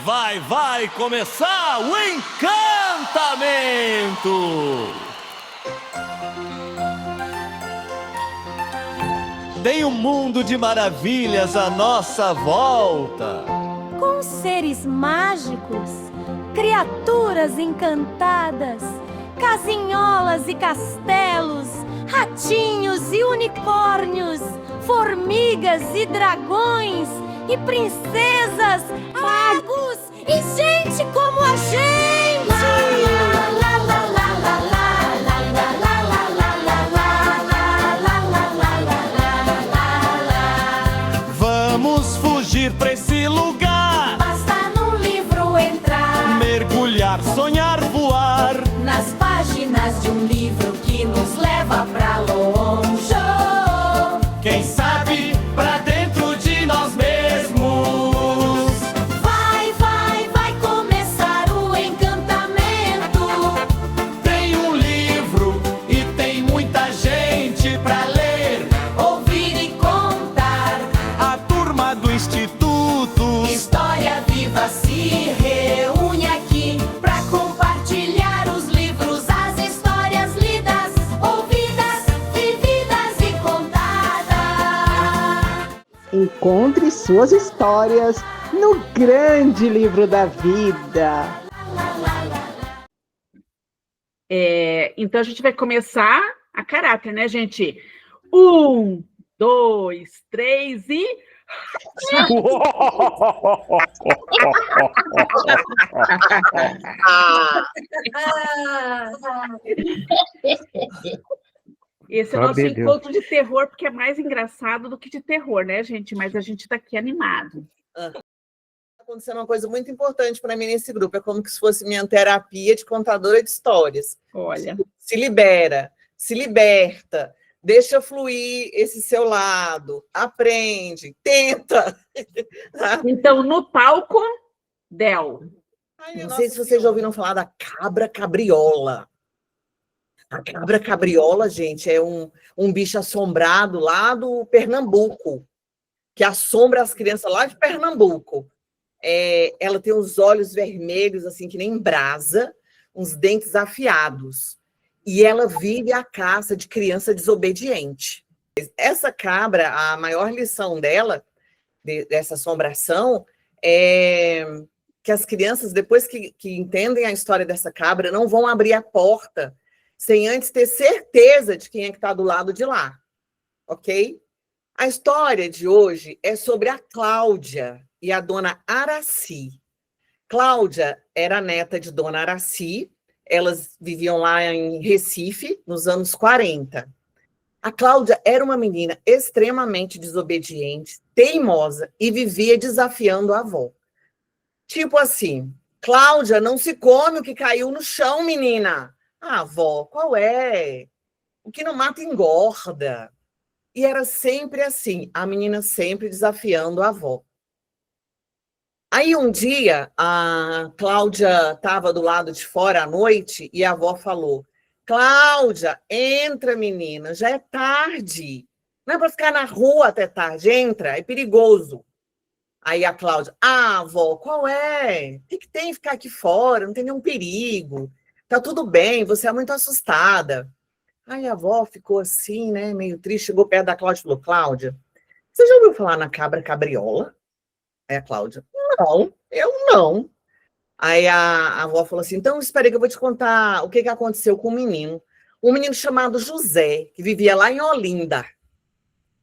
Vai começar o encantamento! Tem um mundo de maravilhas à nossa volta. Com seres mágicos, criaturas encantadas, casinholas e castelos, ratinhos e unicórnios, formigas e dragões, e princesas, magos e gente como a gente! Vamos fugir pra esse lugar. Basta num livro entrar, Mergulhar, sonhar, voar nas páginas de um livro que nos leva pra longe. Quem sabe pra dentro de nós mesmos. Vai começar o encantamento. Tem um livro e tem muita gente pra ler, Ouvir e contar, a turma do instituto. história viva se reúne aqui pra compartilhar os livros, as histórias lidas, ouvidas, vividas e contadas. Encontre suas histórias no grande livro da vida. Então, a gente vai começar a caráter, né, gente? 1, 2, 3 e... Esse é o nosso encontro de terror, porque é mais engraçado do que de terror, né, gente? Mas a gente tá aqui animado. Acontecendo uma coisa muito importante para mim nesse grupo, é como se fosse minha terapia de contadora de histórias. Olha, Se libera, se liberta, deixa fluir esse seu lado, aprende, tenta. então, no palco, Del. Não sei se vocês já ouviram falar da cabra cabriola. A cabra cabriola, gente, é um bicho assombrado lá do Pernambuco, que assombra as crianças lá de Pernambuco. Ela tem os olhos vermelhos, assim, que nem brasa, uns dentes afiados. E ela vive à caça de criança desobediente. Essa cabra, a maior lição dela, dessa assombração, é que as crianças, depois que entendem a história dessa cabra, não vão abrir a porta sem antes ter certeza de quem é que está do lado de lá. Ok? A história de hoje é sobre a Cláudia e a dona Araci. Cláudia era neta de dona Araci, elas viviam lá em Recife, nos anos 40. A Cláudia era uma menina extremamente desobediente, teimosa e vivia desafiando a avó. Tipo assim, Cláudia, não se come o que caiu no chão, menina. Ah, avó, qual é? O que não mata engorda. E era sempre assim, a menina sempre desafiando a avó. Aí um dia, a Cláudia estava do lado de fora à noite e a avó falou: Cláudia, entra, menina, já é tarde. Não é para ficar na rua até tarde, entra, é perigoso. Aí a Cláudia: ah, avó, qual é? O que tem ficar aqui fora? Não tem nenhum perigo. Tá tudo bem, você é muito assustada. Aí a avó ficou assim, né, meio triste, chegou perto da Cláudia e falou: Cláudia, você já ouviu falar na cabra cabriola? Aí a Cláudia: não, eu não. Aí a avó falou assim: então espera aí que eu vou te contar o que aconteceu com um menino chamado José, que vivia lá em Olinda.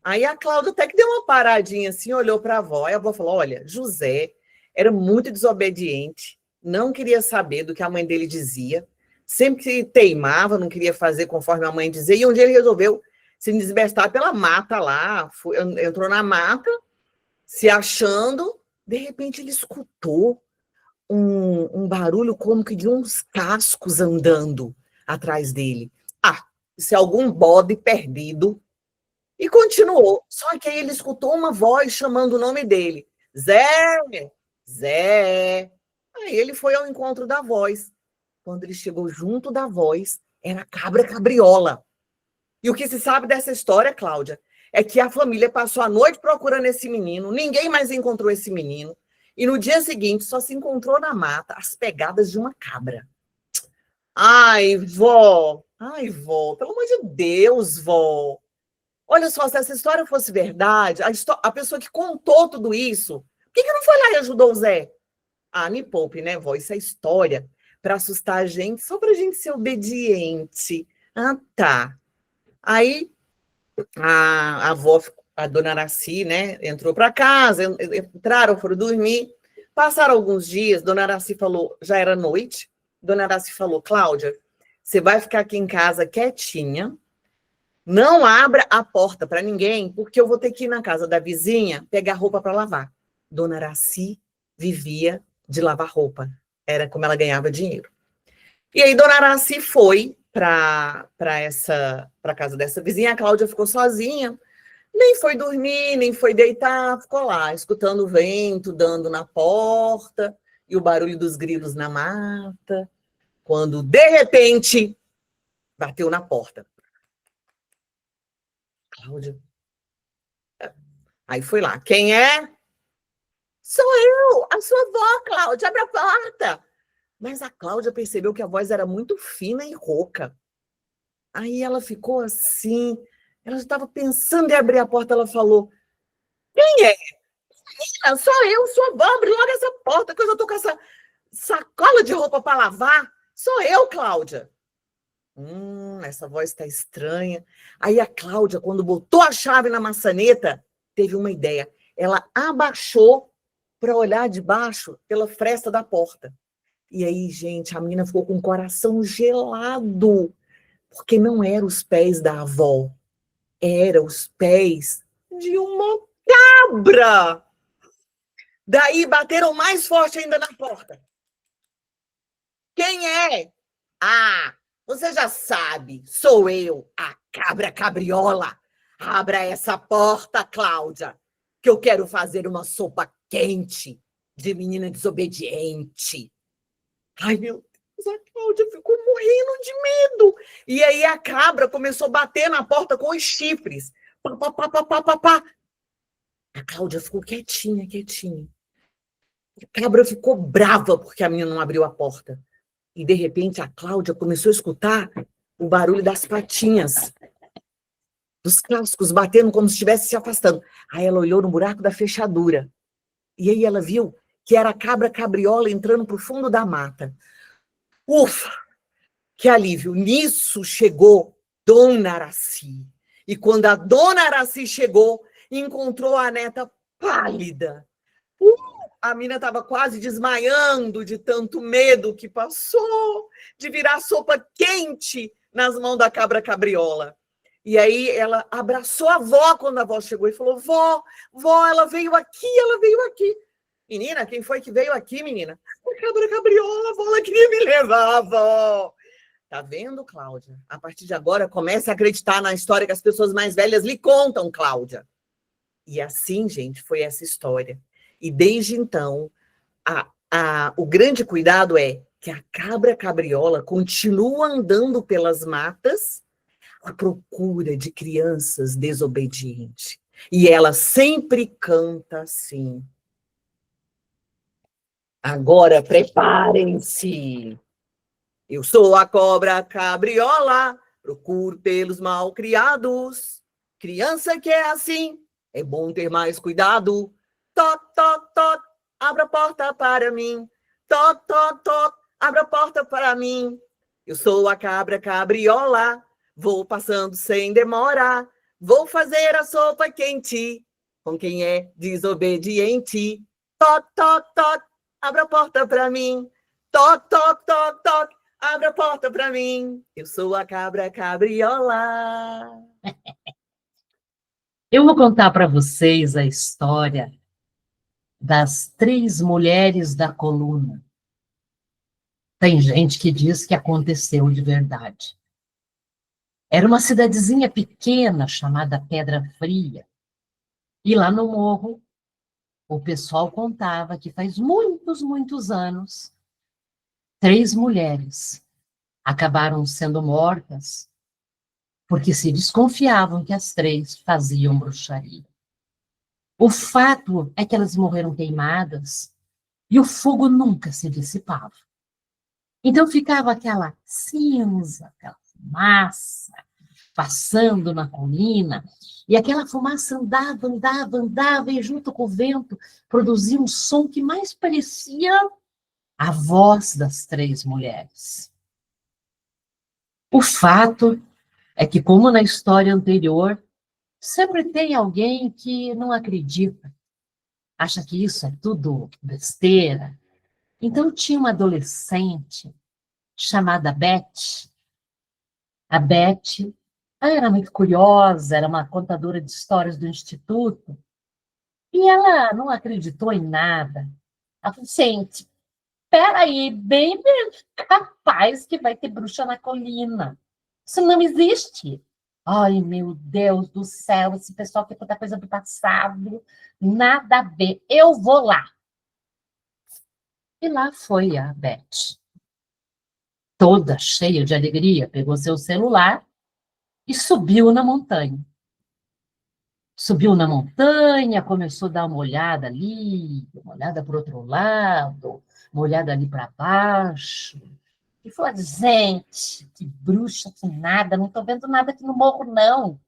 Aí a Cláudia até que deu uma paradinha assim, olhou para a avó, e a avó falou: olha, José era muito desobediente, não queria saber do que a mãe dele dizia, sempre que teimava, não queria fazer conforme a mãe dizia, e um dia ele resolveu se desbestar pela mata lá, entrou na mata, se achando, de repente ele escutou um barulho como que de uns cascos andando atrás dele. Ah, isso é algum bode perdido. E continuou. Só que aí ele escutou uma voz chamando o nome dele. Zé! Zé! Aí ele foi ao encontro da voz. Quando ele chegou junto da voz, era a cabra cabriola. E o que se sabe dessa história, Cláudia, é que a família passou a noite procurando esse menino, ninguém mais encontrou esse menino, E no dia seguinte só se encontrou na mata as pegadas de uma cabra. Ai, vó, pelo amor de Deus, vó. Olha só, se essa história fosse verdade, a pessoa que contou tudo isso, por que não foi lá e ajudou o Zé? Ah, me poupe, né, vó? Isso é história para assustar a gente, só para a gente ser obediente. Ah, tá. Aí a avó, a dona Araci, né, entrou para casa, entraram, foram dormir. Passaram alguns dias, dona Araci falou, já era noite, dona Araci falou, Cláudia, você vai ficar aqui em casa quietinha, não abra a porta para ninguém, porque eu vou ter que ir na casa da vizinha pegar roupa para lavar. Dona Araci vivia de lavar roupa. Era como ela ganhava dinheiro. E aí, dona Araci foi para a casa dessa vizinha, a Cláudia ficou sozinha, nem foi dormir, nem foi deitar, ficou lá, escutando o vento, dando na porta, e o barulho dos grilos na mata, quando, de repente, bateu na porta. Cláudia. Aí foi lá. Quem é? Sou eu, a sua avó, Cláudia, abre a porta. Mas a Cláudia percebeu que a voz era muito fina e rouca. Aí ela ficou assim, ela já estava pensando em abrir a porta, ela falou, quem é? Sou eu, sua avó, abre logo essa porta, que eu já estou com essa sacola de roupa para lavar. Sou eu, Cláudia. Essa voz está estranha. Aí a Cláudia, quando botou a chave na maçaneta, teve uma ideia. Ela abaixou para olhar de baixo pela fresta da porta. E aí, gente, a menina ficou com o coração gelado, porque não eram os pés da avó, eram os pés de uma cabra. Daí bateram mais forte ainda na porta. Quem é? Ah, você já sabe, sou eu, a cabra cabriola. Abra essa porta, Cláudia, que eu quero fazer uma sopa quente de menina desobediente. Ai, meu Deus, a Cláudia ficou morrendo de medo. E aí a cabra começou a bater na porta com os chifres. Pá, pá, pá, pá, pá, pá, pá. A Cláudia ficou quietinha, quietinha. A cabra ficou brava porque a menina não abriu a porta. E, de repente, a Cláudia começou a escutar o barulho das patinhas, dos cascos batendo como se estivesse se afastando. Aí ela olhou no buraco da fechadura. E aí ela viu que era a cabra cabriola entrando para o fundo da mata. Ufa! Que alívio! Nisso chegou Dona Araci. E quando a Dona Araci chegou, encontrou a neta pálida. A menina estava quase desmaiando de tanto medo que passou, de virar sopa quente nas mãos da cabra cabriola. E aí ela abraçou a avó quando a avó chegou e falou, vó, ela veio aqui, ela veio aqui. Menina, quem foi que veio aqui, menina? A cabra cabriola, a avó, ela queria me levar, avó. Tá vendo, Cláudia? A partir de agora, comece a acreditar na história que as pessoas mais velhas lhe contam, Cláudia. E assim, gente, foi essa história. E desde então, o grande cuidado é que a cabra cabriola continua andando pelas matas à procura de crianças desobedientes. E ela sempre canta assim. Agora preparem-se. Eu sou a cobra cabriola, procuro pelos malcriados. Criança que é assim, é bom ter mais cuidado. Toc, toc, toc, abra a porta para mim. Toc, toc, toc, abra a porta para mim. Eu sou a cabra cabriola, vou passando sem demora. Vou fazer a sopa quente com quem é desobediente. Toc, toc, toc, abra a porta para mim. Toc, toc, toc, toc, abra a porta para mim. Eu sou a cabra cabriola. Eu vou contar para vocês a história das 3 mulheres da coluna. Tem gente que diz que aconteceu de verdade. Era uma cidadezinha pequena chamada Pedra Fria. E lá no morro, o pessoal contava que faz muitos, muitos anos, 3 mulheres acabaram sendo mortas porque se desconfiavam que as 3 faziam bruxaria. O fato é que elas morreram queimadas e o fogo nunca se dissipava. Então ficava aquela cinza, aquela fumaça passando na colina, e aquela fumaça andava, andava, andava, e junto com o vento produzia um som que mais parecia a voz das três mulheres. O fato é que, como na história anterior, sempre tem alguém que não acredita, acha que isso é tudo besteira. Então tinha uma adolescente chamada Beth. A Beth, ela era muito curiosa, era uma contadora de histórias do instituto, e ela não acreditou em nada. Ela falou, gente, peraí, bem capaz que vai ter bruxa na colina. Isso não existe. Ai, meu Deus do céu, esse pessoal quer contar coisa do passado, nada a ver, eu vou lá. E lá foi a Beth, toda cheia de alegria, pegou seu celular e subiu na montanha. Subiu na montanha, começou a dar uma olhada ali, uma olhada para o outro lado, uma olhada ali para baixo. E falou, gente, que bruxa, que nada, não estou vendo nada aqui no morro, não.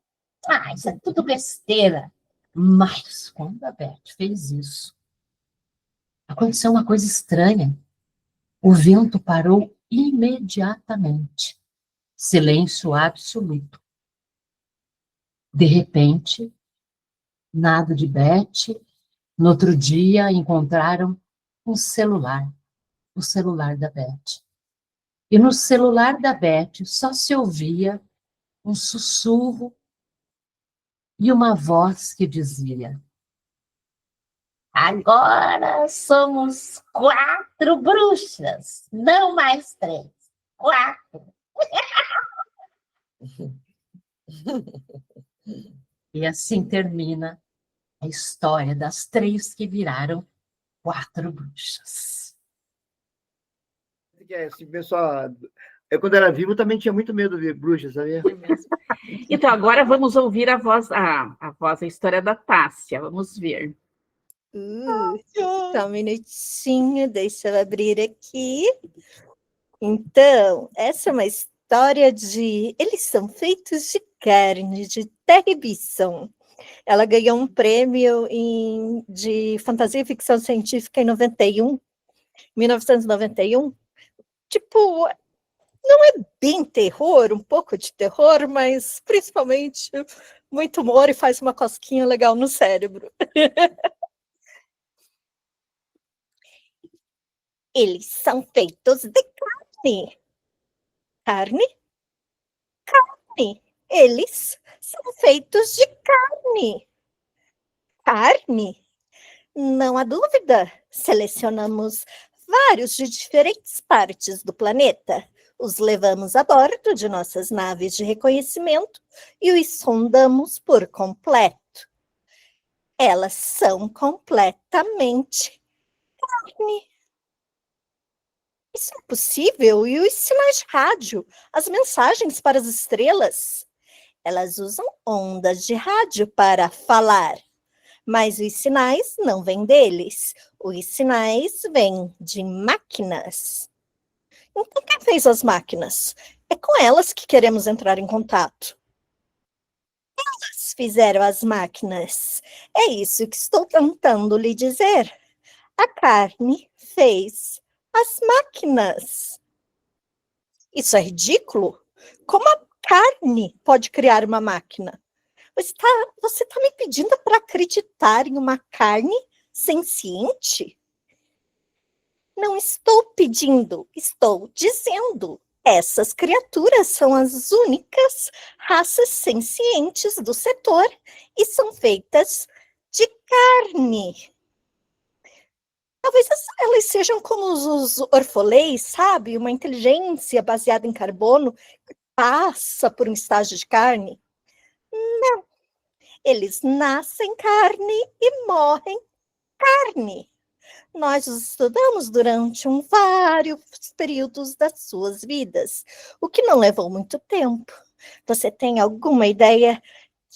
Ah, isso é tudo besteira. Mas quando a Beth fez isso, aconteceu uma coisa estranha. O vento parou imediatamente. Silêncio absoluto. De repente, nada de Beth. No outro dia, encontraram um celular, o celular da Beth. E no celular da Beth só se ouvia um sussurro e uma voz que dizia: agora somos 4 bruxas, não mais 3, 4. E assim termina a história das 3 que viraram 4 bruxas. Assim, pessoal, eu quando era vivo também tinha muito medo de bruxa, sabia? Então, agora vamos ouvir a voz, a história da Tássia. Vamos ver. Só um minutinho, deixa eu abrir aqui. Então, essa é uma história de... Eles são feitos de carne, de Terry Bisson. Ela ganhou um prêmio de fantasia e ficção científica em 1991. Tipo, não é bem terror, um pouco de terror, mas principalmente muito humor e faz uma cosquinha legal no cérebro. Eles são feitos de carne. Carne? Carne. Eles são feitos de carne. Carne? Não há dúvida. Selecionamos vários de diferentes partes do planeta. Os levamos a bordo de nossas naves de reconhecimento e os sondamos por completo. Elas são completamente carne. Isso é possível? E os sinais de rádio, as mensagens para as estrelas? Elas usam ondas de rádio para falar, mas os sinais não vêm deles. Os sinais vêm de máquinas. Então, quem fez as máquinas? É com elas que queremos entrar em contato. Elas fizeram as máquinas. É isso que estou tentando lhe dizer. A carne fez as máquinas. Isso é ridículo? Como a carne pode criar uma máquina? Você está me pedindo para acreditar em uma carne senciente? Não estou pedindo, estou dizendo. Essas criaturas são as únicas raças sencientes do setor e são feitas de carne. Talvez elas sejam como os orfoleis, sabe? Uma inteligência baseada em carbono que passa por um estágio de carne. Não. Eles nascem carne e morrem carne. Nós os estudamos durante vários períodos das suas vidas, o que não levou muito tempo. Você tem alguma ideia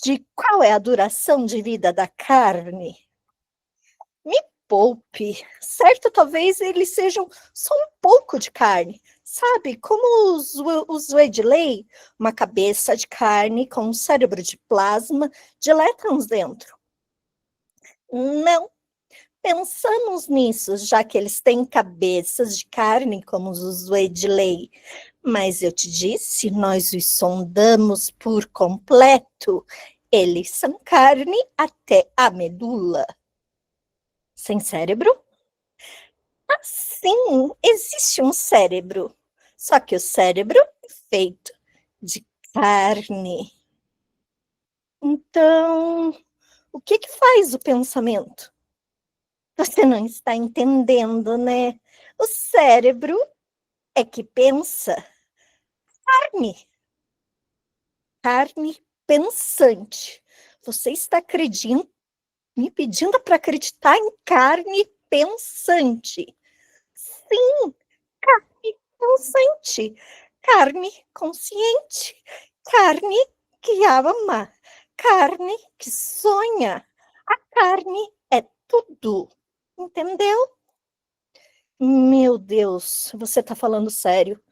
de qual é a duração de vida da carne? Me poupe. Certo, talvez eles sejam só um pouco de carne. Sabe, como os Wedley, uma cabeça de carne com um cérebro de plasma de elétrons dentro. Não, pensamos nisso, já que eles têm cabeças de carne como os Wedley. Mas eu te disse, nós os sondamos por completo. Eles são carne até a medula. Sem cérebro? Sim, existe um cérebro. Só que o cérebro é feito de carne. Então, o que faz o pensamento? Você não está entendendo, né? O cérebro é que pensa. Carne. Carne pensante. Você está me pedindo para acreditar em carne pensante. Sim, carne pensante. Carne consciente. Carne que ama. Carne que sonha. A carne é tudo. Entendeu? Meu Deus, você está falando sério.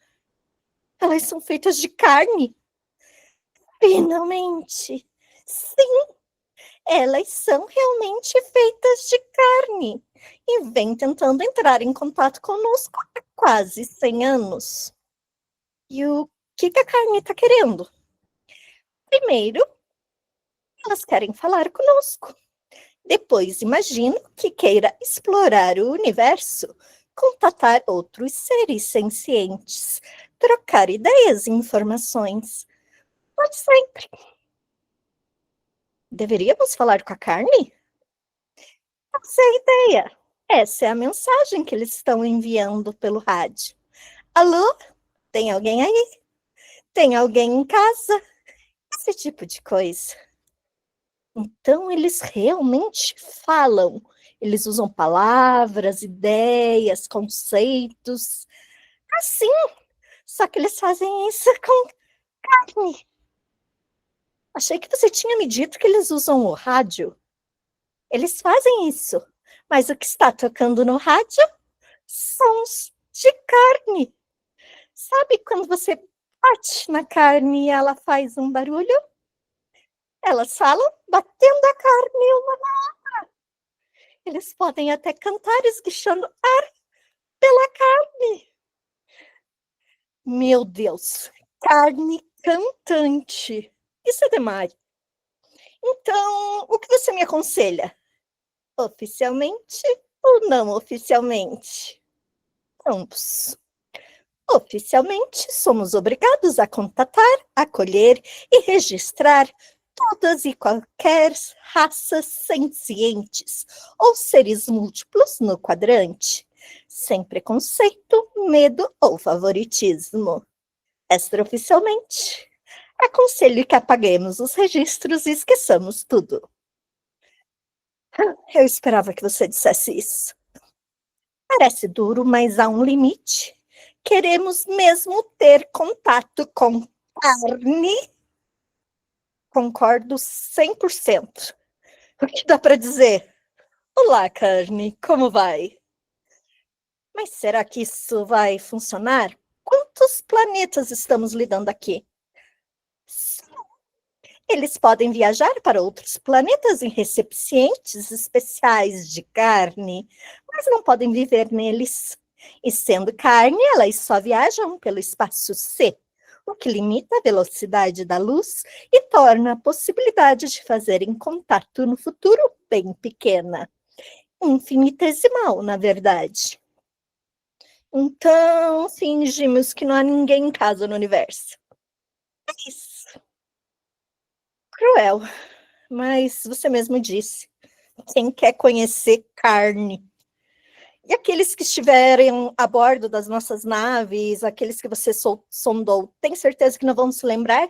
Elas são feitas de carne. Finalmente. Sim, elas são realmente feitas de carne. E vem tentando entrar em contato conosco há quase 100 anos. E o que a carne está querendo? Primeiro, elas querem falar conosco. Depois, imagino que queira explorar o universo, contatar outros seres sencientes, trocar ideias e informações. Pode sempre. Deveríamos falar com a carne? Essa é a ideia. Essa é a mensagem que eles estão enviando pelo rádio. Alô? Tem alguém aí? Tem alguém em casa? Esse tipo de coisa. Então, eles realmente falam. Eles usam palavras, ideias, conceitos. Assim. Só que eles fazem isso com carne. Achei que você tinha me dito que eles usam o rádio. Eles fazem isso. Mas o que está tocando no rádio? Sons de carne. Sabe quando você bate na carne e ela faz um barulho? Elas falam batendo a carne uma na outra. Eles podem até cantar esguichando ar pela carne. Meu Deus, carne cantante. Isso é demais. Então, o que você me aconselha? Oficialmente ou não oficialmente? Ambos. Oficialmente, somos obrigados a contatar, acolher e registrar todas e qualquer raças sencientes ou seres múltiplos no quadrante, sem preconceito, medo ou favoritismo. Extraoficialmente, aconselho que apaguemos os registros e esqueçamos tudo. Eu esperava que você dissesse isso. Parece duro, mas há um limite. Queremos mesmo ter contato com carne? Concordo 100%. O que dá para dizer? Olá, carne, como vai? Mas será que isso vai funcionar? Quantos planetas estamos lidando aqui? Sim. Eles podem viajar para outros planetas em recipientes especiais de carne, mas não podem viver neles. E sendo carne, elas só viajam pelo espaço C, o que limita a velocidade da luz e torna a possibilidade de fazerem contato no futuro bem pequena. Infinitesimal, na verdade. Então, fingimos que não há ninguém em casa no universo. É isso. Cruel, mas você mesmo disse. Quem quer conhecer carne? E aqueles que estiverem a bordo das nossas naves, aqueles que você sondou, tem certeza que não vão se lembrar?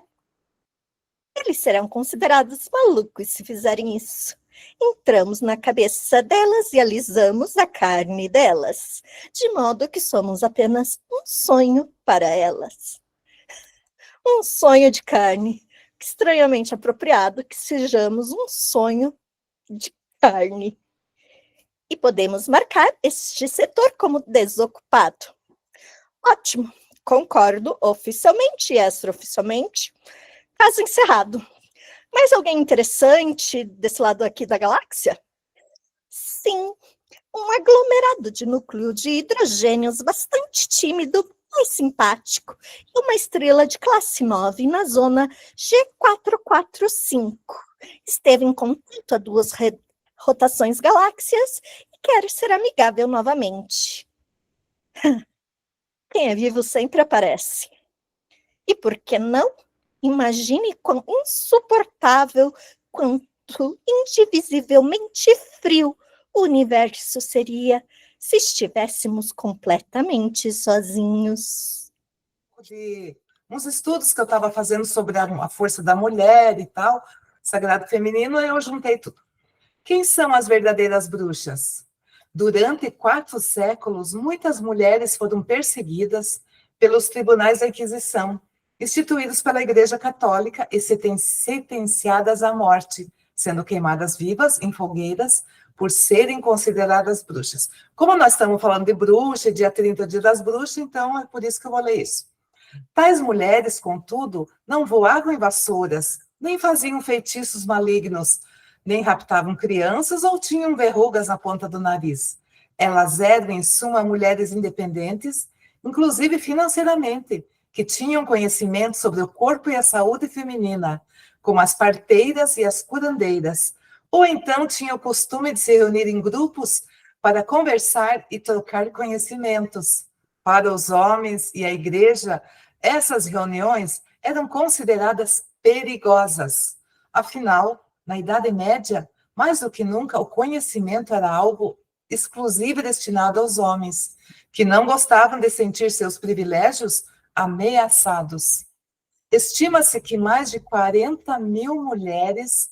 Eles serão considerados malucos se fizerem isso. Entramos na cabeça delas e alisamos a carne delas, de modo que somos apenas um sonho para elas. Um sonho de carne. Que estranhamente apropriado que sejamos um sonho de carne. E podemos marcar este setor como desocupado. Ótimo, concordo oficialmente e extraoficialmente. Caso encerrado. Mais alguém interessante desse lado aqui da galáxia? Sim, um aglomerado de núcleo de hidrogênios bastante tímido e simpático, e uma estrela de classe 9 na zona G445. Esteve em contato a 2 rotações galáxias e quer ser amigável novamente. Quem é vivo sempre aparece. E por que não? Imagine quão insuportável, quanto indivisivelmente frio o universo seria se estivéssemos completamente sozinhos. De uns estudos que eu estava fazendo sobre a força da mulher e tal, sagrado feminino, eu juntei tudo. Quem são as verdadeiras bruxas? Durante 4 séculos, muitas mulheres foram perseguidas pelos tribunais da Inquisição, instituídos pela Igreja Católica e sentenciadas à morte, sendo queimadas vivas em fogueiras por serem consideradas bruxas. Como nós estamos falando de bruxa, dia 30 Dia das Bruxas, então é por isso que eu vou ler isso. Tais mulheres, contudo, não voavam em vassouras, nem faziam feitiços malignos, nem raptavam crianças ou tinham verrugas na ponta do nariz. Elas eram, em suma, mulheres independentes, inclusive financeiramente, que tinham conhecimento sobre o corpo e a saúde feminina, como as parteiras e as curandeiras, ou então tinham o costume de se reunir em grupos para conversar e trocar conhecimentos. Para os homens e a igreja, essas reuniões eram consideradas perigosas. Afinal, na Idade Média, mais do que nunca, o conhecimento era algo exclusivo e destinado aos homens, que não gostavam de sentir seus privilégios ameaçados. Estima-se que mais de 40.000 mulheres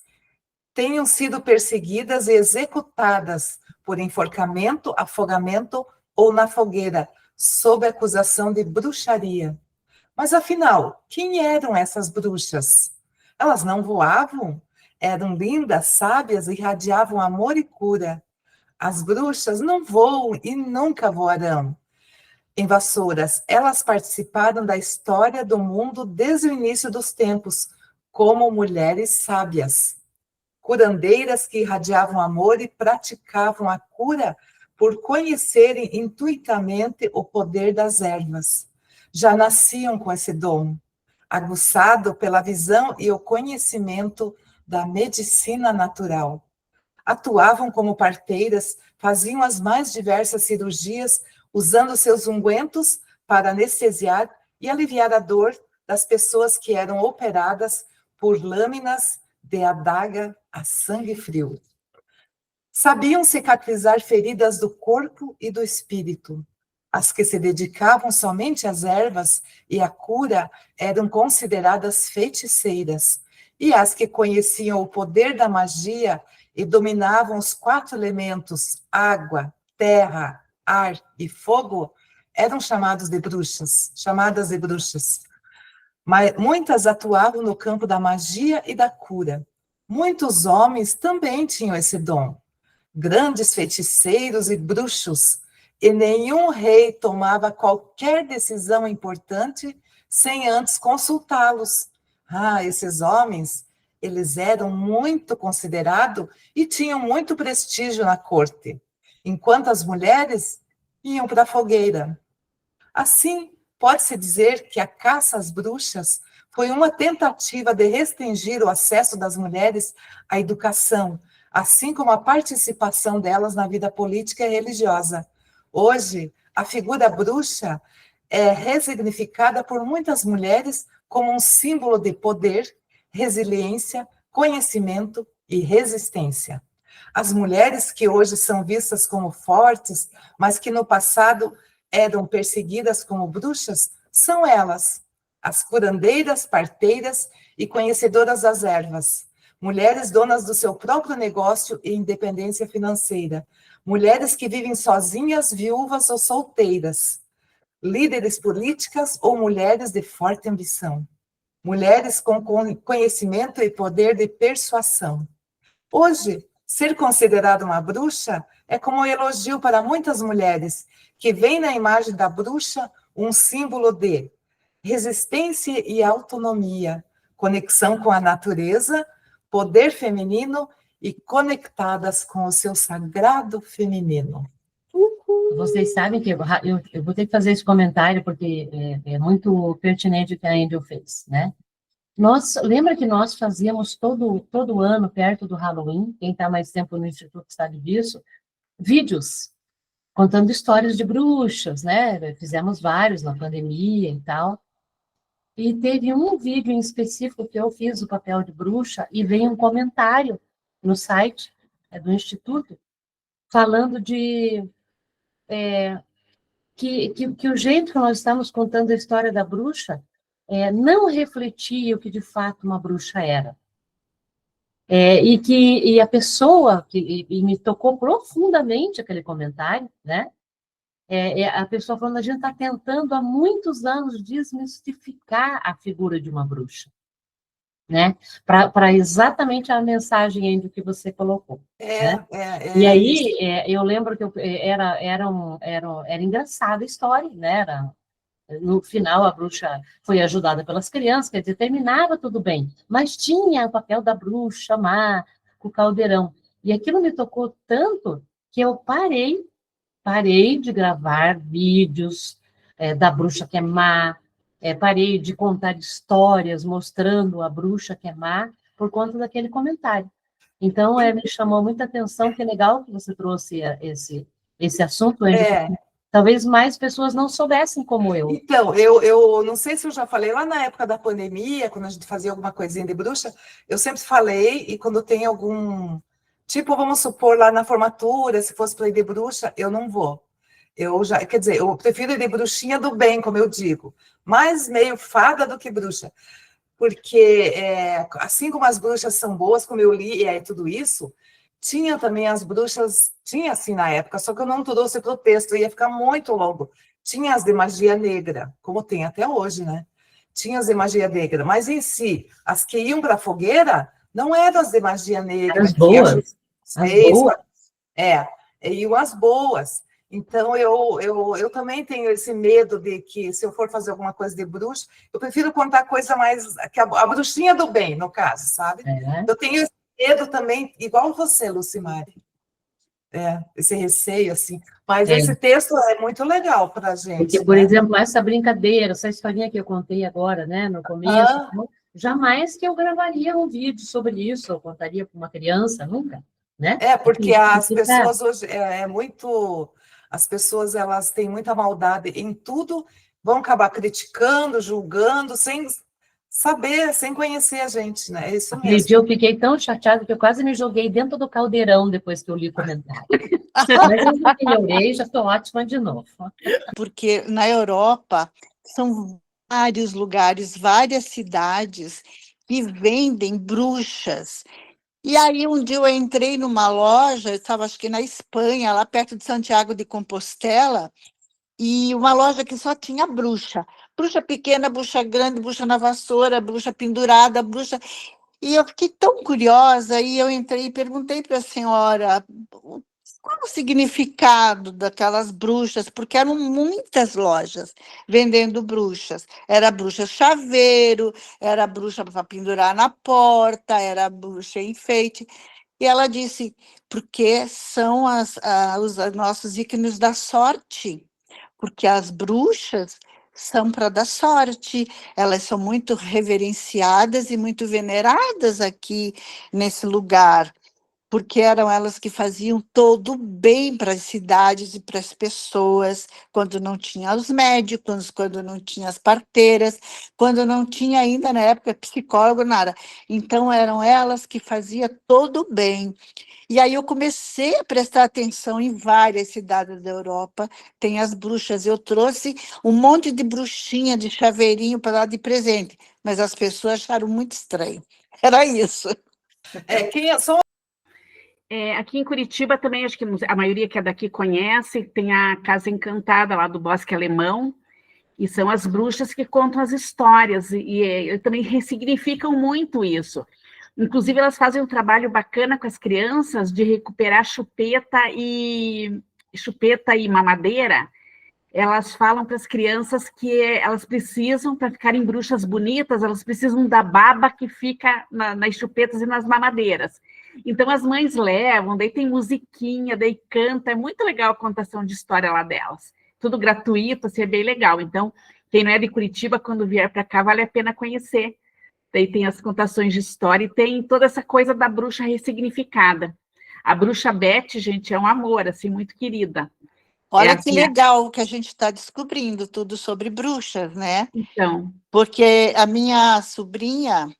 tenham sido perseguidas e executadas por enforcamento, afogamento ou na fogueira, sob acusação de bruxaria. Mas, afinal, quem eram essas bruxas? Elas não voavam? Eram lindas, sábias e irradiavam amor e cura. As bruxas não voam e nunca voarão em vassouras. Elas participaram da história do mundo desde o início dos tempos, como mulheres sábias. Curandeiras que irradiavam amor e praticavam a cura por conhecerem intuitivamente o poder das ervas. Já nasciam com esse dom, aguçado pela visão e o conhecimento da medicina natural. Atuavam como parteiras, faziam as mais diversas cirurgias, usando seus ungüentos para anestesiar e aliviar a dor das pessoas que eram operadas por lâminas de adaga a sangue frio. Sabiam cicatrizar feridas do corpo e do espírito. As que se dedicavam somente às ervas e à cura eram consideradas feiticeiras, e as que conheciam o poder da magia e dominavam os 4 elementos, água, terra, ar e fogo, eram chamadas de bruxas. Mas muitas atuavam no campo da magia e da cura. Muitos homens também tinham esse dom. Grandes feiticeiros e bruxos, e nenhum rei tomava qualquer decisão importante sem antes consultá-los. Esses homens, eles eram muito considerados e tinham muito prestígio na corte, enquanto as mulheres iam para a fogueira. Assim, pode-se dizer que a caça às bruxas foi uma tentativa de restringir o acesso das mulheres à educação, assim como a participação delas na vida política e religiosa. Hoje, a figura bruxa é ressignificada por muitas mulheres como um símbolo de poder, resiliência, conhecimento e resistência. As mulheres que hoje são vistas como fortes, mas que no passado eram perseguidas como bruxas, são elas, as curandeiras, parteiras e conhecedoras das ervas. Mulheres donas do seu próprio negócio e independência financeira. Mulheres que vivem sozinhas, viúvas ou solteiras. Líderes políticas ou mulheres de forte ambição. Mulheres com conhecimento e poder de persuasão. Hoje, Ser considerada uma bruxa é como um elogio para muitas mulheres, que veem na imagem da bruxa um símbolo de resistência e autonomia, conexão com a natureza, poder feminino e conectadas com o seu sagrado feminino. Vocês sabem que eu vou ter que fazer esse comentário, porque é muito pertinente o que a Angel fez, né? Lembra que nós fazíamos todo ano, perto do Halloween, quem está mais tempo no Instituto sabe disso, vídeos contando histórias de bruxas, né? Fizemos vários na pandemia e tal. E teve um vídeo em específico que eu fiz o papel de bruxa e veio um comentário no site do Instituto falando de que o jeito que nós estamos contando a história da bruxa não refletia o que de fato uma bruxa era. E a pessoa, e me tocou profundamente aquele comentário, né? A pessoa falando, a gente está tentando há muitos anos desmistificar a figura de uma bruxa, né? Para exatamente a mensagem Andy, que você colocou. Né? E aí, eu lembro que era engraçada a história, né? No final, a bruxa foi ajudada pelas crianças, quer dizer, terminava tudo bem, mas tinha o papel da bruxa má, com o caldeirão. E aquilo me tocou tanto que eu parei de gravar vídeos da bruxa que é má, parei de contar histórias mostrando a bruxa que é má, por conta daquele comentário. Então, me chamou muita atenção, que legal que você trouxe esse assunto, Andy, talvez mais pessoas não soubessem como eu. Então, eu não sei se eu já falei, lá na época da pandemia, quando a gente fazia alguma coisinha de bruxa, eu sempre falei, e quando tem algum... Tipo, vamos supor, lá na formatura, se fosse para ir de bruxa, eu não vou. Quer dizer, eu prefiro ir de bruxinha do bem, como eu digo, mais meio fada do que bruxa. Porque, assim como as bruxas são boas, como eu li, tudo isso, tinha também as bruxas, tinha assim na época, só que eu não trouxe para o texto, ia ficar muito longo. Tinha as de magia negra, como tem até hoje, né? Tinha as de magia negra, mas em si, as que iam para a fogueira, não eram as de magia negra. As boas. Iam as boas. Então, eu também tenho esse medo de que, se eu for fazer alguma coisa de bruxa, eu prefiro contar coisa mais... que a bruxinha do bem, no caso, sabe? Eu tenho esse medo também, igual você, Lucimari. Esse receio, assim. Mas esse texto é muito legal para a gente. Porque, por exemplo, essa brincadeira, essa historinha que eu contei agora, né, no começo, jamais que eu gravaria um vídeo sobre isso, ou contaria para uma criança, nunca, né? Porque as pessoas hoje, as pessoas, elas têm muita maldade em tudo, vão acabar criticando, julgando, sem saber, sem conhecer a gente, né? É isso mesmo. Aquele dia eu fiquei tão chateada que eu quase me joguei dentro do caldeirão depois que eu li o comentário. Mas eu melhorei, já estou ótima de novo. Porque na Europa são vários lugares, várias cidades que vendem bruxas. E aí, um dia eu entrei numa loja, eu estava acho que na Espanha, lá perto de Santiago de Compostela, e uma loja que só tinha bruxa. Bruxa pequena, bruxa grande, bruxa na vassoura, bruxa pendurada, bruxa... E eu fiquei tão curiosa, e eu entrei e perguntei para a senhora qual o significado daquelas bruxas, porque eram muitas lojas vendendo bruxas. Era bruxa chaveiro, era bruxa para pendurar na porta, era bruxa enfeite. E ela disse, porque são os nossos ícones da sorte, porque as bruxas são para dar sorte, elas são muito reverenciadas e muito veneradas aqui nesse lugar, porque eram elas que faziam todo o bem para as cidades e para as pessoas, quando não tinha os médicos, quando não tinha as parteiras, quando não tinha ainda, na época, psicólogo, nada. Então, eram elas que faziam todo o bem. E aí eu comecei a prestar atenção em várias cidades da Europa, tem as bruxas. Eu trouxe um monte de bruxinha, de chaveirinho para dar de presente, mas as pessoas acharam muito estranho. Era isso. Aqui em Curitiba também, acho que a maioria que é daqui conhece, tem a Casa Encantada lá do Bosque Alemão, e são as bruxas que contam as histórias, e também ressignificam muito isso. Inclusive, elas fazem um trabalho bacana com as crianças de recuperar chupeta e mamadeira. Elas falam para as crianças que elas precisam, para ficarem bruxas bonitas, elas precisam da baba que fica nas chupetas e nas mamadeiras. Então, as mães levam, daí tem musiquinha, daí canta, é muito legal a contação de história lá delas. Tudo gratuito, assim, é bem legal. Então, quem não é de Curitiba, quando vier para cá, vale a pena conhecer. Daí tem as contações de história e tem toda essa coisa da bruxa ressignificada. A bruxa Beth, gente, é um amor, assim, muito querida. Olha que legal que a gente está descobrindo tudo sobre bruxas, né? Então. Porque a minha sobrinha,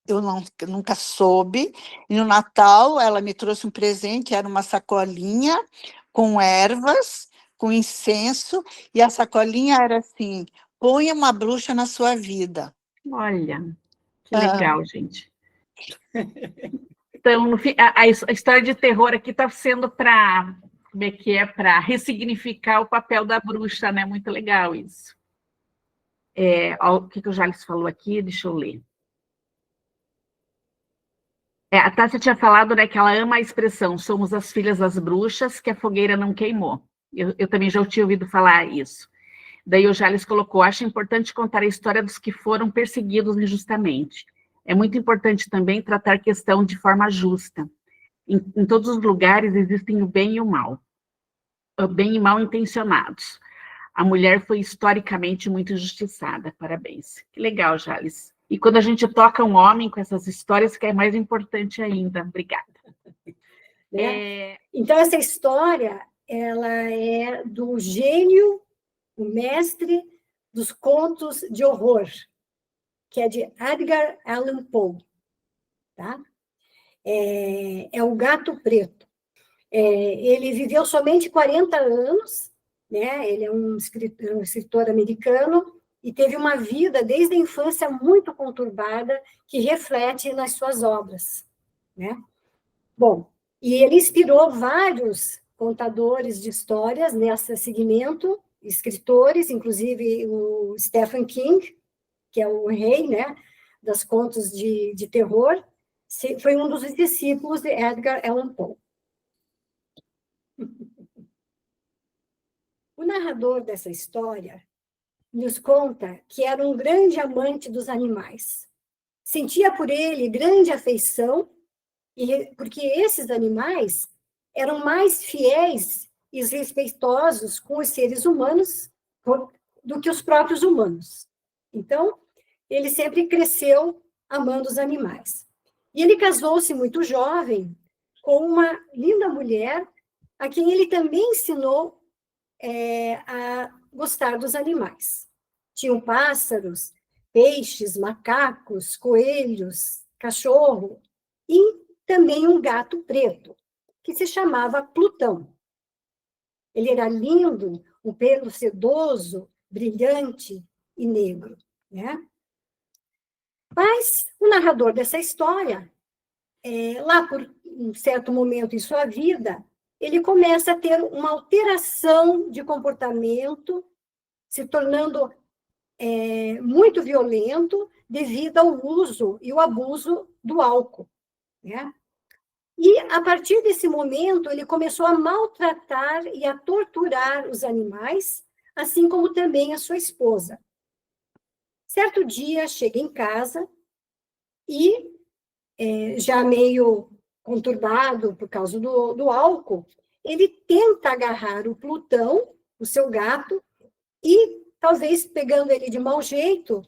eu nunca soube, e no Natal ela me trouxe um presente, era uma sacolinha com ervas, com incenso, e a sacolinha era assim, ponha uma bruxa na sua vida. Olha, que legal, gente. Então, no fim, a história de terror aqui está sendo para... Como é que é? Para ressignificar o papel da bruxa, né? Muito legal isso. O que o Jales falou aqui? Deixa eu ler. A Tássia tinha falado, né, que ela ama a expressão somos as filhas das bruxas que a fogueira não queimou. Eu também já tinha ouvido falar isso. Daí o Jales colocou, acho importante contar a história dos que foram perseguidos injustamente. É muito importante também tratar a questão de forma justa. Em todos os lugares existem o bem e o mal. O bem e mal intencionados. A mulher foi historicamente muito injustiçada. Parabéns. Que legal, Jales. E quando a gente toca um homem com essas histórias, que é mais importante ainda. Obrigada. Né? Então, essa história, ela é do gênio, o mestre dos contos de horror, que é de Edgar Allan Poe. Tá? É o Gato Preto. Ele viveu somente 40 anos, né? Ele é um escritor americano e teve uma vida desde a infância muito conturbada que reflete nas suas obras, né? Bom, e ele inspirou vários contadores de histórias nesse segmento, escritores, inclusive o Stephen King, que é o rei, né, dos contos de terror, foi um dos discípulos de Edgar Allan Poe. O narrador dessa história nos conta que era um grande amante dos animais. Sentia por ele grande afeição, porque esses animais eram mais fiéis e respeitosos com os seres humanos do que os próprios humanos. Então, ele sempre cresceu amando os animais. E ele casou-se muito jovem com uma linda mulher a quem ele também ensinou a gostar dos animais. Tinham pássaros, peixes, macacos, coelhos, cachorro e também um gato preto, que se chamava Plutão. Ele era lindo, um pelo sedoso, brilhante e negro, né? Mas o narrador dessa história, lá por um certo momento em sua vida, ele começa a ter uma alteração de comportamento, se tornando muito violento devido ao uso e o abuso do álcool, né? E, a partir desse momento, ele começou a maltratar e a torturar os animais, assim como também a sua esposa. Certo dia, chega em casa e, já meio conturbado por causa do álcool, ele tenta agarrar o Plutão, o seu gato, e, talvez pegando ele de mau jeito,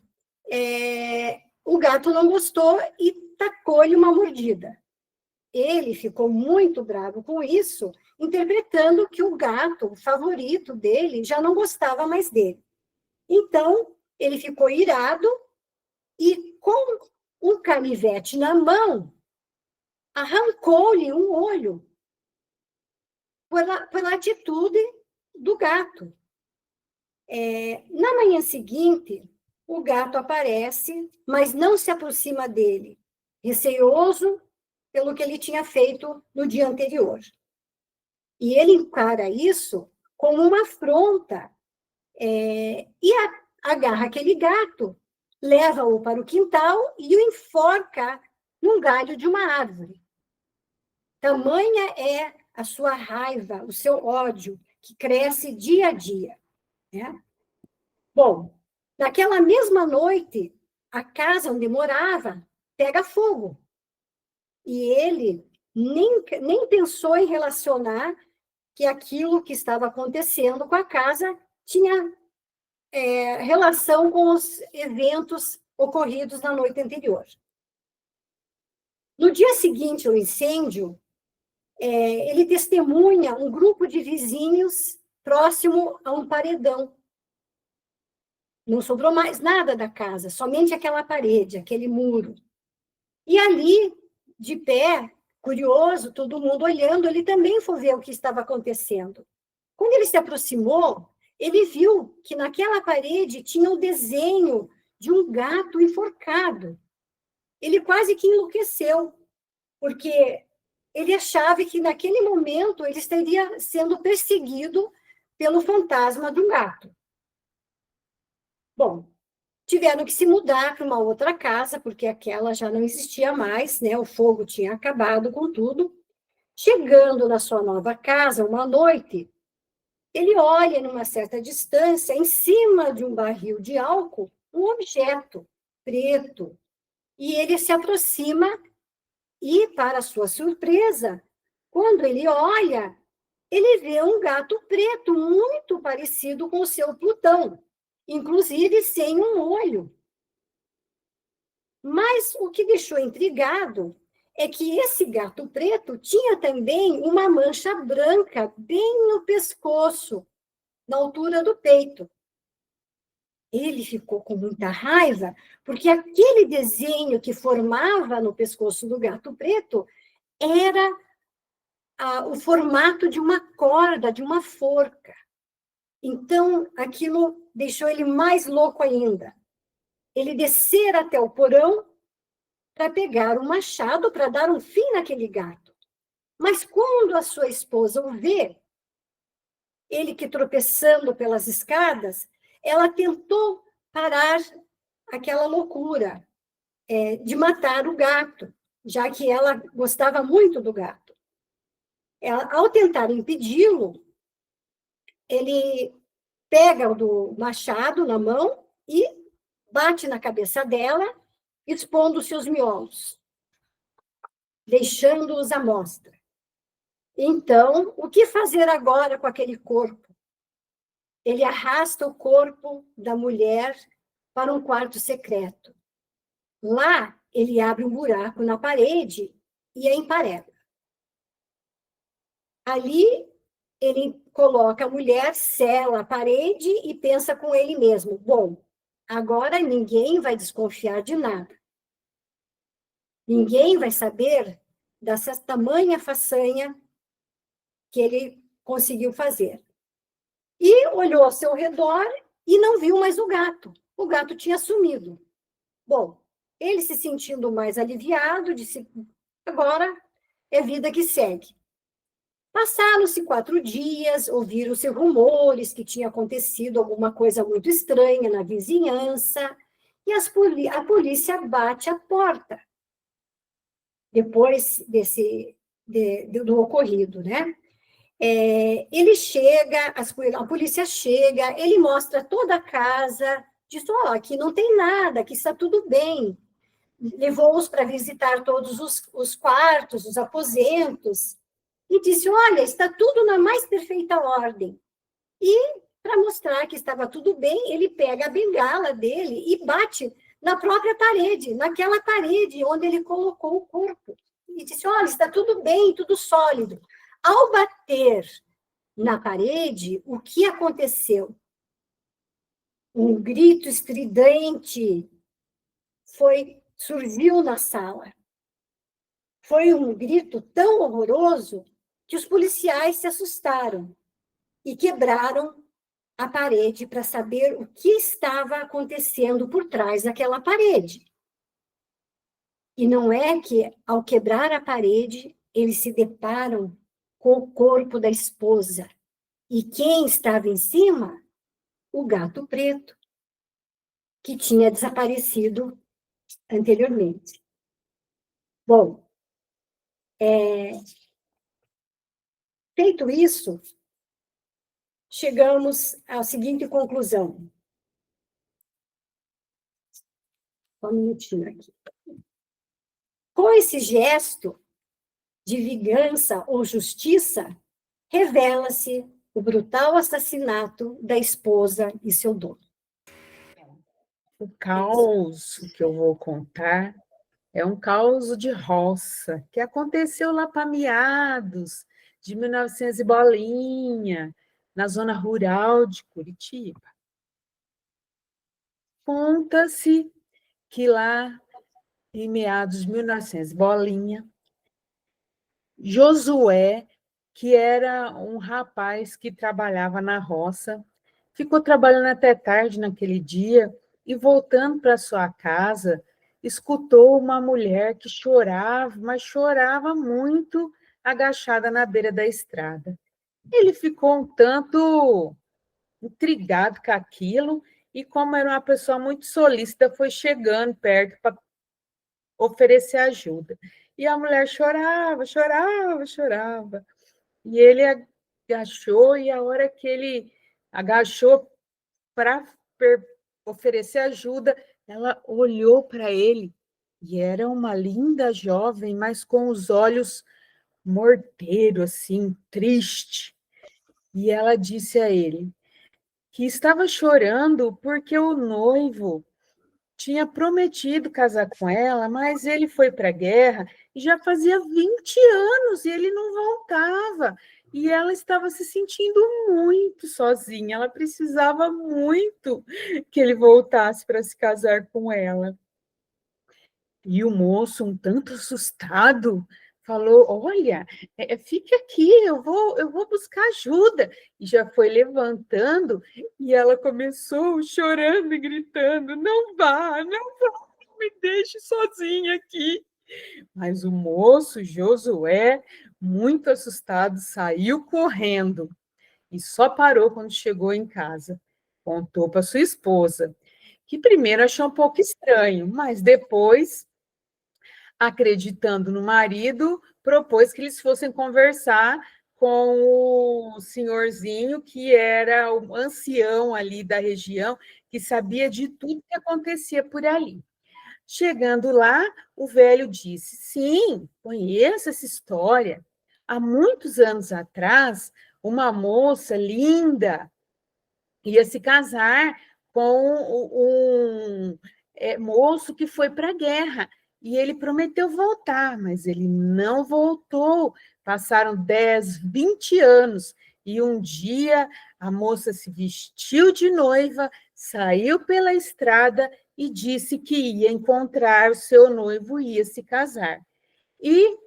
o gato não gostou e tacou-lhe uma mordida. Ele ficou muito bravo com isso, interpretando que o gato, o favorito dele, já não gostava mais dele. Então, ele ficou irado e, com um canivete na mão, arrancou-lhe um olho pela atitude do gato. Na manhã seguinte, o gato aparece, mas não se aproxima dele, receoso pelo que ele tinha feito no dia anterior. E ele encara isso como uma afronta, e agarra aquele gato, leva-o para o quintal e o enforca num galho de uma árvore. Tamanha é a sua raiva, o seu ódio, que cresce dia a dia. Né? Bom, naquela mesma noite, a casa onde morava pega fogo. E ele nem pensou em relacionar que aquilo que estava acontecendo com a casa tinha relação com os eventos ocorridos na noite anterior. No dia seguinte ao incêndio, ele testemunha um grupo de vizinhos próximo a um paredão. Não sobrou mais nada da casa, somente aquela parede, aquele muro. E ali, de pé, curioso, todo mundo olhando, ele também foi ver o que estava acontecendo. Quando ele se aproximou, ele viu que naquela parede tinha o desenho de um gato enforcado. Ele quase que enlouqueceu, porque ele achava que naquele momento ele estaria sendo perseguido pelo fantasma do gato. Bom, tiveram que se mudar para uma outra casa, porque aquela já não existia mais, né? O fogo tinha acabado com tudo. Chegando na sua nova casa, uma noite, ele olha numa certa distância, em cima de um barril de álcool, um objeto preto. E ele se aproxima e, para sua surpresa, quando ele olha, ele vê um gato preto muito parecido com o seu Plutão, inclusive sem um olho. Mas o que deixou intrigado é que esse gato preto tinha também uma mancha branca bem no pescoço, na altura do peito. Ele ficou com muita raiva, porque aquele desenho que formava no pescoço do gato preto era o formato de uma corda, de uma forca. Então, aquilo deixou ele mais louco ainda. Ele descer até o porão para pegar um machado para dar um fim naquele gato. Mas quando a sua esposa o vê, ele que tropeçando pelas escadas, ela tentou parar aquela loucura de matar o gato, já que ela gostava muito do gato. Ao tentar impedi-lo, ele pega o machado na mão e bate na cabeça dela, expondo seus miolos, deixando-os à mostra. Então, o que fazer agora com aquele corpo? Ele arrasta o corpo da mulher para um quarto secreto. Lá, ele abre um buraco na parede e a emparelha. Ali, ele coloca a mulher, sela a parede e pensa com ele mesmo: bom, agora ninguém vai desconfiar de nada. Ninguém vai saber dessa tamanha façanha que ele conseguiu fazer. E olhou ao seu redor e não viu mais o gato. O gato tinha sumido. Bom, ele se sentindo mais aliviado, disse: agora é vida que segue. Passaram-se 4 dias, ouviram-se rumores que tinha acontecido alguma coisa muito estranha na vizinhança, e a polícia bate a porta, depois do ocorrido, né? Ele chega, a polícia chega, ele mostra toda a casa, diz: ó, aqui não tem nada, aqui está tudo bem. Levou-os para visitar todos os quartos, os aposentos, e disse: olha, está tudo na mais perfeita ordem. E, para mostrar que estava tudo bem, ele pega a bengala dele e bate na própria parede, naquela parede onde ele colocou o corpo. E disse: olha, está tudo bem, tudo sólido. Ao bater na parede, o que aconteceu? Um grito estridente surgiu na sala. Foi um grito tão horroroso que os policiais se assustaram e quebraram a parede para saber o que estava acontecendo por trás daquela parede. E não é que, ao quebrar a parede, eles se deparam com o corpo da esposa. E quem estava em cima? O gato preto, que tinha desaparecido anteriormente. Bom, feito isso, chegamos à seguinte conclusão. Só um minutinho aqui. Com esse gesto de vingança ou justiça, revela-se o brutal assassinato da esposa e seu dono. O caos que eu vou contar é um caos de roça, que aconteceu lá para meados de 1900 e bolinha, na zona rural de Curitiba. Conta-se que lá, em meados de 1900 e bolinha, Josué, que era um rapaz que trabalhava na roça, ficou trabalhando até tarde naquele dia e, voltando para sua casa, escutou uma mulher que chorava, mas chorava muito, agachada na beira da estrada. Ele ficou um tanto intrigado com aquilo e, como era uma pessoa muito solícita, foi chegando perto para oferecer ajuda. E a mulher chorava, chorava, chorava. E ele agachou, e a hora que ele agachou para oferecer ajuda, ela olhou para ele, e era uma linda jovem, mas com os olhos morteiros, assim, triste. E ela disse a ele que estava chorando porque o noivo tinha prometido casar com ela, mas ele foi para a guerra e já fazia 20 anos e ele não voltava. E ela estava se sentindo muito sozinha, ela precisava muito que ele voltasse para se casar com ela. E o moço, um tanto assustado, falou: olha, fique aqui, eu vou buscar ajuda. E já foi levantando, e ela começou chorando e gritando: não vá, não me deixe sozinha aqui. Mas o moço, Josué, muito assustado, saiu correndo e só parou quando chegou em casa. Contou para sua esposa, que primeiro achou um pouco estranho, mas depois, acreditando no marido, propôs que eles fossem conversar com o senhorzinho, que era o ancião ali da região, que sabia de tudo que acontecia por ali. Chegando lá, o velho disse: sim, conheço essa história. Há muitos anos atrás, uma moça linda ia se casar com um moço que foi para a guerra. E ele prometeu voltar, mas ele não voltou. Passaram 10, 20 anos. E um dia a moça se vestiu de noiva, saiu pela estrada e disse que ia encontrar o seu noivo e ia se casar. E,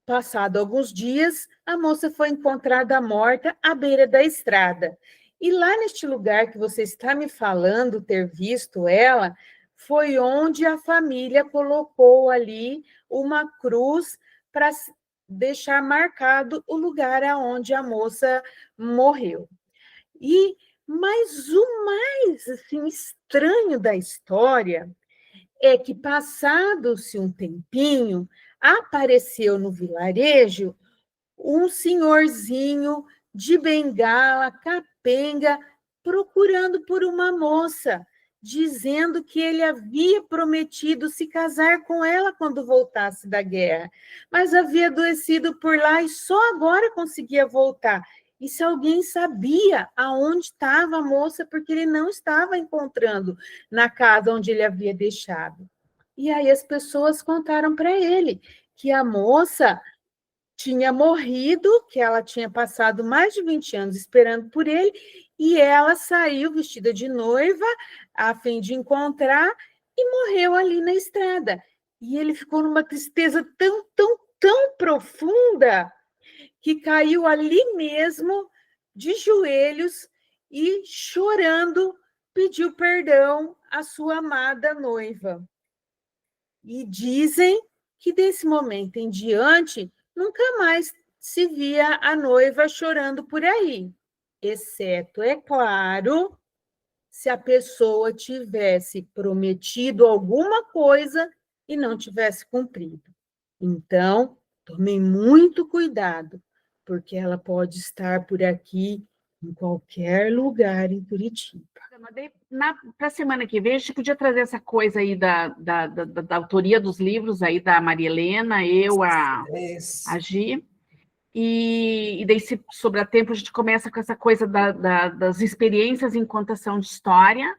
passado alguns dias, a moça foi encontrada morta à beira da estrada. E lá neste lugar que você está me falando, ter visto ela, foi onde a família colocou ali uma cruz para deixar marcado o lugar aonde a moça morreu. Mas o mais assim, estranho da história é que, passado-se um tempinho, apareceu no vilarejo um senhorzinho de bengala, capenga, procurando por uma moça, dizendo que ele havia prometido se casar com ela quando voltasse da guerra, mas havia adoecido por lá e só agora conseguia voltar. E se alguém sabia aonde estava a moça, porque ele não estava encontrando na casa onde ele havia deixado. E aí as pessoas contaram para ele que a moça tinha morrido, que ela tinha passado mais de 20 anos esperando por ele, e ela saiu vestida de noiva a fim de encontrar e morreu ali na estrada. E ele ficou numa tristeza tão profunda que caiu ali mesmo, de joelhos, e chorando, pediu perdão à sua amada noiva. E dizem que desse momento em diante, nunca mais se via a noiva chorando por aí, exceto, é claro, se a pessoa tivesse prometido alguma coisa e não tivesse cumprido. Então, tomem muito cuidado, porque ela pode estar por aqui em qualquer lugar em Curitiba. Para a semana que vem, a gente podia trazer essa coisa aí da autoria dos livros aí da Maria Helena, eu, a Gi, e daí, se sobrar tempo, a gente começa com essa coisa das experiências em contação de história,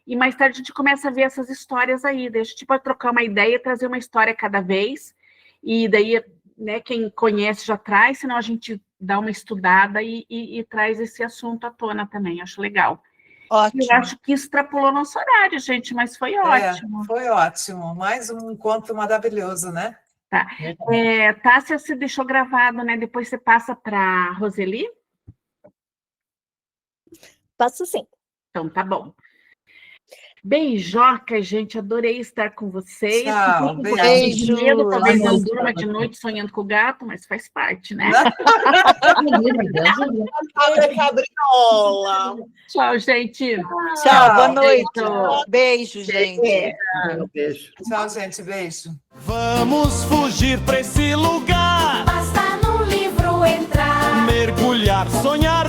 e mais tarde a gente começa a ver essas histórias aí, daí a gente pode trocar uma ideia, trazer uma história cada vez, e daí, né, quem conhece já traz, senão a gente dá uma estudada e traz esse assunto à tona também, acho legal. Ótimo. Eu acho que extrapolou nosso horário, gente, mas foi ótimo. Foi ótimo. Mais um encontro maravilhoso, né? Tá. Tássia, você deixou gravado, né? Depois você passa para a Roseli? Passo sim. Então, tá bom. Beijoca, gente, adorei estar com vocês. Tchau, Fiquei com um pouquinho de beijo. medo, talvez não durma de noite sonhando com o gato, mas faz parte, né? Cabra cabriola. Tchau, gente. Tchau, boa noite. Beijo. Beijo, gente. Beijo. Tchau, gente. Beijo. Vamos fugir pra esse lugar, Basta no livro entrar. mergulhar, sonhar.